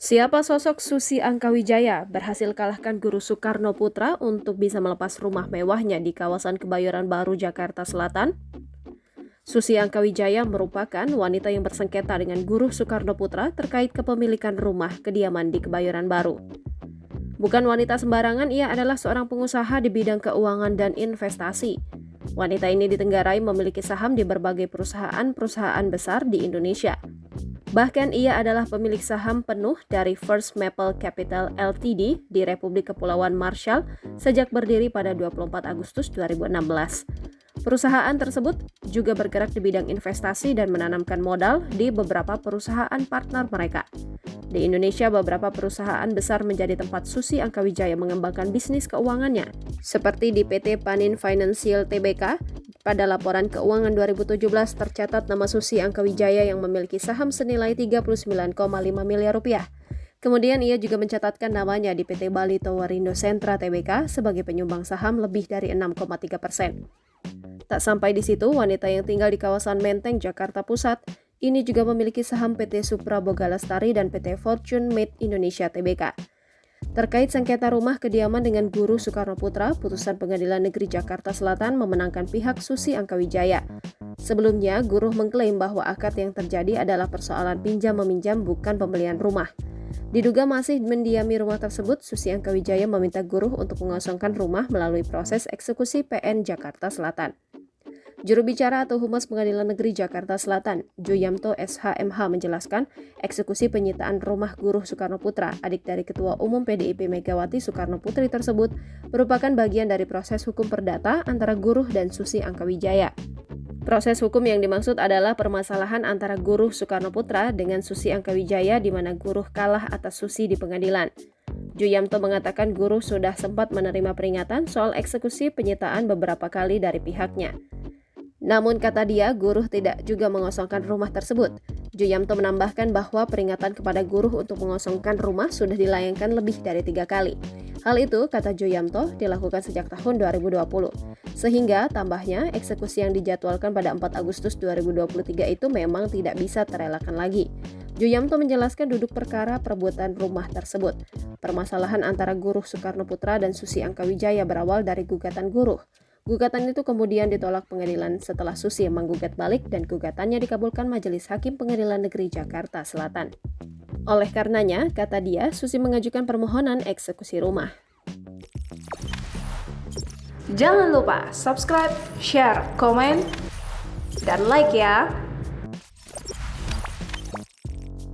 Siapa sosok Susi Angkawijaya berhasil kalahkan Guru Soekarno Putra untuk bisa melepas rumah mewahnya di kawasan Kebayoran Baru, Jakarta Selatan? Susi Angkawijaya merupakan wanita yang bersengketa dengan Guru Soekarno Putra terkait kepemilikan rumah kediaman di Kebayoran Baru. Bukan wanita sembarangan, ia adalah seorang pengusaha di bidang keuangan dan investasi. Wanita ini ditenggarai memiliki saham di berbagai perusahaan besar di Indonesia. Bahkan ia adalah pemilik saham penuh dari First Maple Capital Ltd di Republik Kepulauan Marshall sejak berdiri pada 24 Agustus 2016. Perusahaan tersebut juga bergerak di bidang investasi dan menanamkan modal di beberapa perusahaan partner mereka. Di Indonesia, beberapa perusahaan besar menjadi tempat Susi Angkawijaya mengembangkan bisnis keuangannya, seperti di PT Panin Financial Tbk. Pada laporan keuangan 2017 tercatat nama Susi Angkawijaya yang memiliki saham senilai 39,5 miliar rupiah. Kemudian ia juga mencatatkan namanya di PT Bali Towerindo Sentra Tbk sebagai penyumbang saham lebih dari 6,3%. Tak sampai di situ, wanita yang tinggal di kawasan Menteng, Jakarta Pusat, ini juga memiliki saham PT Supra Boga Lestari dan PT Fortune Made Indonesia Tbk. Terkait sengketa rumah kediaman dengan Guru Soekarno Putra, putusan Pengadilan Negeri Jakarta Selatan memenangkan pihak Susi Angkawijaya. Sebelumnya, Guru mengklaim bahwa akad yang terjadi adalah persoalan pinjam-meminjam bukan pembelian rumah. Diduga masih mendiami rumah tersebut, Susi Angkawijaya meminta Guru untuk mengosongkan rumah melalui proses eksekusi PN Jakarta Selatan. Juru bicara atau Humas Pengadilan Negeri Jakarta Selatan, Juyamto SHMH menjelaskan, eksekusi penyitaan rumah Guru Soekarno Putra, adik dari Ketua Umum PDIP Megawati Soekarno Putri tersebut, merupakan bagian dari proses hukum perdata antara Guru dan Susi Angkawijaya. Proses hukum yang dimaksud adalah permasalahan antara Guru Soekarno Putra dengan Susi Angkawijaya di mana Guru kalah atas Susi di pengadilan. Juyamto mengatakan Guru sudah sempat menerima peringatan soal eksekusi penyitaan beberapa kali dari pihaknya. Namun kata dia, Guru tidak juga mengosongkan rumah tersebut. Juyamto menambahkan bahwa peringatan kepada Guru untuk mengosongkan rumah sudah dilayangkan lebih dari 3 kali. Hal itu, kata Juyamto, dilakukan sejak tahun 2020. Sehingga, tambahnya, eksekusi yang dijadwalkan pada 4 Agustus 2023 itu memang tidak bisa terelakkan lagi. Juyamto menjelaskan duduk perkara perebutan rumah tersebut. Permasalahan antara Guru Soekarno Putra dan Susi Angkawijaya berawal dari gugatan Guru. Gugatan itu kemudian ditolak pengadilan setelah Susi menggugat balik dan gugatannya dikabulkan Majelis Hakim Pengadilan Negeri Jakarta Selatan. Oleh karenanya, kata dia, Susi mengajukan permohonan eksekusi rumah. Jangan lupa subscribe, share, komen, dan like ya!